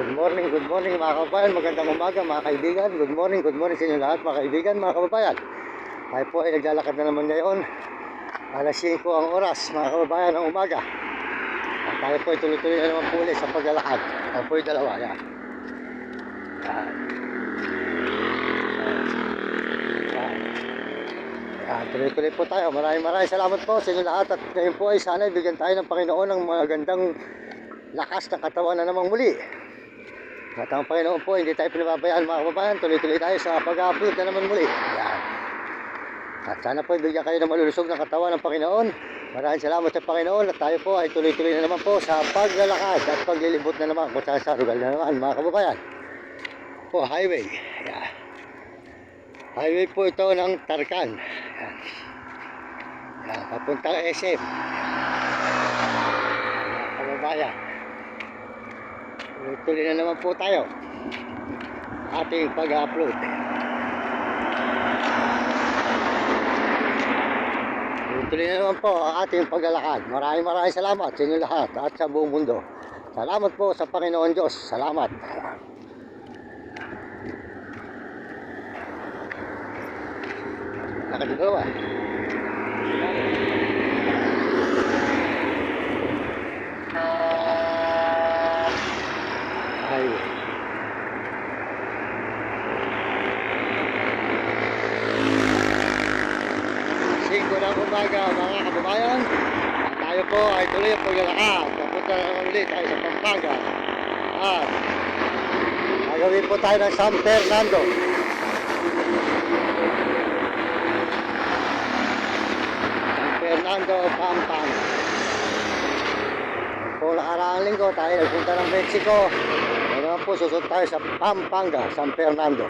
Good morning mga kababayan, magandang umaga mga kaibigan. Good morning sa inyo lahat mga kaibigan, mga kababayan. Tayo po ay naglalakad na naman ngayon. Alas 5 ang oras mga kababayan ng umaga. At tayo po ay tuloy-tuloy na naman po ulit sa paglalakad. Tayo po ay dalawa, yan. Tuloy-tuloy po tayo. Maraming salamat po sa inyo lahat. At ngayon po ay sana bigyan tayo ng Panginoon ng magandang lakas ng katawan na namang muli. At ang Panginoon po, hindi tayo pinababayaan mga kababayan. Tuloy-tuloy tayo sa pag-upload na naman muli. Yan. At sana po bigyan kayo ng malulusog ng katawan ng Panginoon. Maraming salamat sa Panginoon. At tayo po ay tuloy-tuloy na naman po sa paglalakad at paglilibot na naman kung saan sa lugar na naman mga kababayan. Po, highway. Yan. Highway po ito ng Tarcan. Yan. Yan, papuntang SM. Mga kababayan. Tuloy na naman po tayo ating pag-upload. Tuloy na naman po ang ating paglalakad. Maraming salamat sa inyo lahat at sa buong mundo. Salamat po sa Panginoon Diyos. Salamat. Nakadalawa. Highway. Singko ng umaga mga kababayan. At tayo po ay tuloy ang paglalakad. Papunta na naman ulit tayo sa Pampanga. At gagawin po tayo ng San Fernando. San Fernando, Pampanga. Po nakaraang linggo tayo nagpunta ng Mexico. Ngayon naman po susunod tayo sa Pampanga, San Fernando.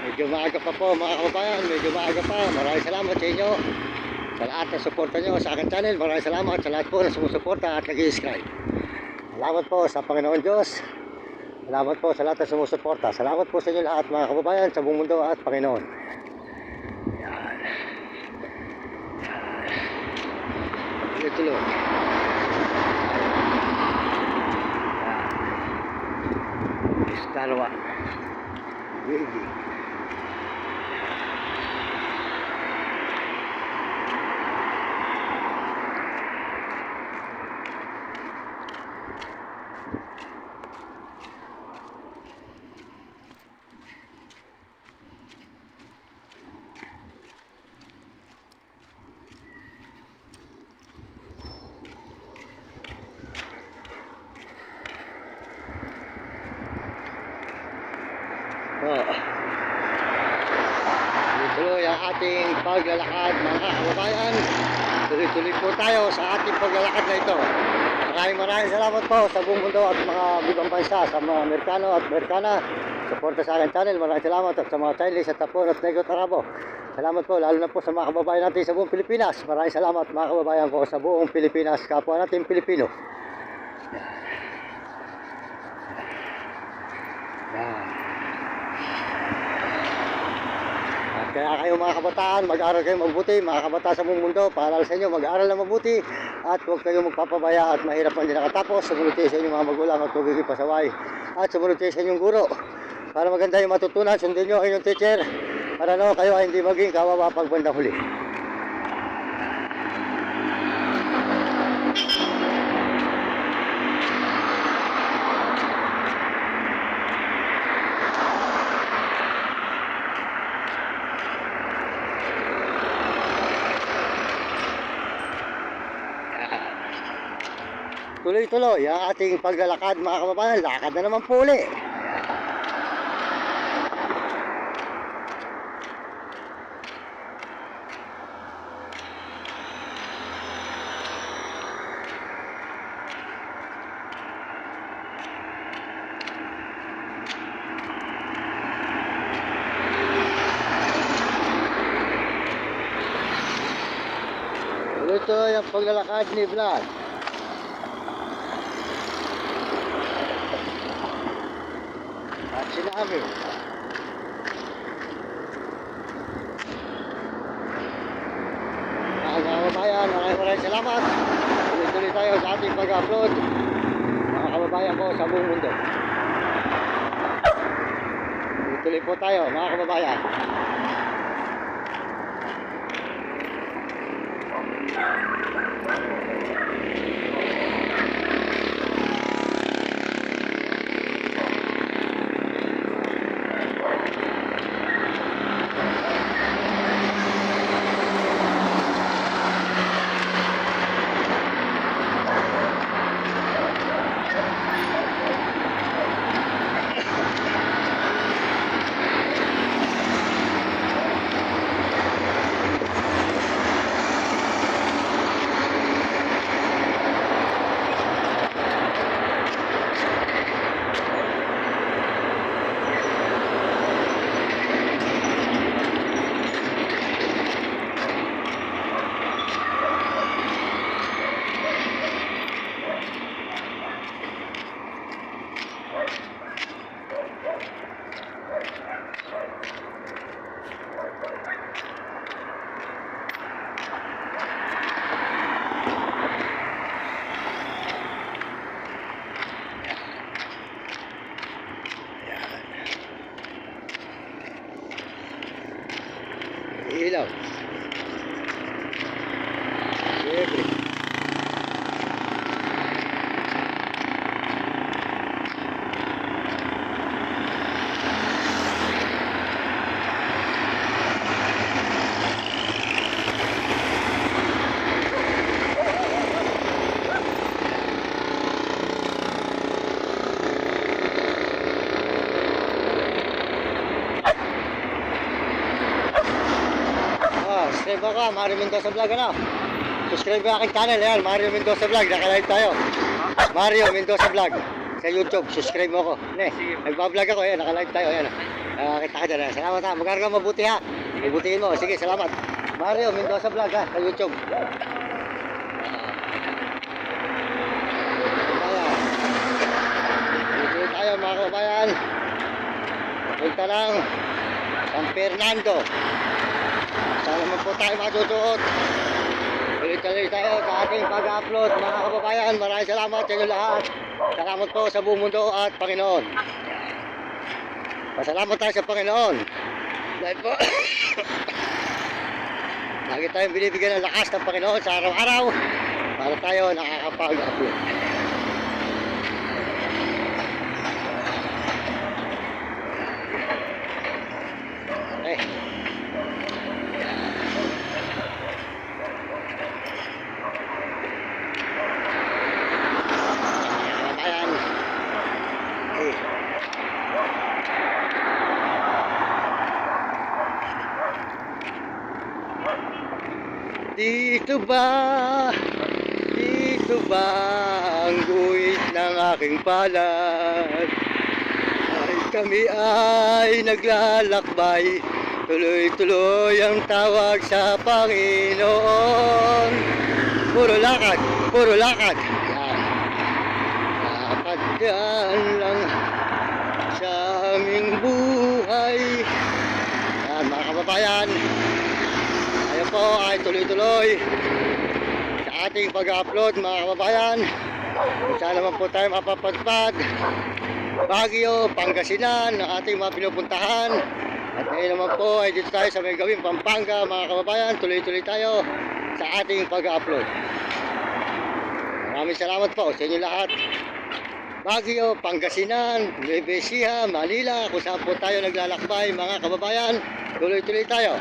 Medyo maaga pa po mga kababayan, medyo maaga pa. Maraming salamat sa inyo sa lahat na suporta nyo sa aking channel. Maraming salamat sa lahat po na sumusuporta at nag-i-subscribe. Salamat po sa Panginoon Diyos. Salamat po sa lahat na sumusuporta. Salamat po sa inyo lahat mga kababayan sa buong mundo at Panginoon. Yan. Tuloy-tuloy. Istarwa. Building. Tuloy ang ating paglalakad mga kababayan. Tuloy-tuloy po tayo sa ating paglalakad na ito. Maraming salamat po sa buong mundo at mga ibang bansa, sa mga Amerikano at Amerikana. Suporta sa aking channel. Maraming salamat at sa mga Chinese at Tapon at Negro Tarabo. Salamat po lalo na po sa mga kababayan natin sa buong Pilipinas. Maraming salamat mga kababayan ko sa buong Pilipinas, kapwa natin Pilipino. Kaya kayo mga kabataan, mag-aral kayo mabuti, mga kabataan sa buong mundo, paaral sa inyo, mag-aral na mabuti at huwag kayo magpapabaya at mahirap ang hindi nakatapos. Sumunod kayo sa inyong mga magulang at tubigin pasaway at sumunod kayo sa inyong guro para maganda yung matutunan. Sundin nyo ang inyong teacher para no, kayo ay hindi maging kawawa pag bandang huli. Tuloy-tuloy ang ating paglalakad mga kababayan. Lakad na naman po uli. tuloy-tuloy ang paglalakad ni Vlad. At sinabi, mga kababayan, maraming salamat. Tuloy-tuloy tayo sa ating pag-upload, mga kababayan ko sa buong mundo. Tuloy po tayo, mga kababayan. Ilaw. Siyempre. Subscribe ako, Mario Mendoza Vlog, ano? Subscribe ko aking channel, ayan, Mario Mendoza Vlog, naka-live tayo. Mario Mendoza Vlog, sa YouTube, subscribe mo ako. Nagpa-vlog ako, ayan, naka-live tayo, ayan. Kita ka dyan, salamat ha, magkano ka mabuti ha. Mabutihin mo, sige, salamat. Mario Mendoza Vlog ha, sa YouTube. Dito tayo mga kabayan. Punta lang San Fernando. Sana naman po tayo matutuot. Tuloy-tuloy tayo sa ating pag-upload mga kababayan. Maraming salamat sa inyo lahat. Salamat po sa buong mundo at Panginoon. Pasalamat tayo sa Panginoon. Dahil po lagi tayong binibigyan ng lakas ng Panginoon sa araw-araw para tayo nakakapag-upload. Okay. Dito ba ang guhit ng aking palad? Ay kami ay naglalakbay, tuloy-tuloy ang tawag sa Panginoon. Puro lakad, puro lakad. Yan. Lakad yan lang sa aming buhay. Yan mga kababayan. Ayan po ay tuloy-tuloy sa ating pag-upload mga kababayan. Sana naman po tayo mapapadpad Baguio, Pangasinan ang ating mga pinupuntahan. At ngayon naman po ay dito tayo sa may gawing Pampanga mga kababayan. Tuloy-tuloy tayo sa ating pag-upload. Maraming salamat po sa inyo lahat. Baguio, Pangasinan, Nueva Ecija, Manila, kung saan po tayo naglalakbay mga kababayan. Tuloy-tuloy tayo.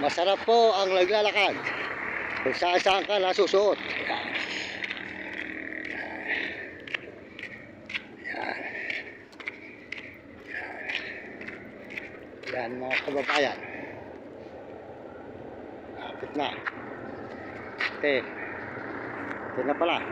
Masarap po ang naglalakad kung saan ka nasusuot. Yan mga kababayan. Kapit na. 10 na pala.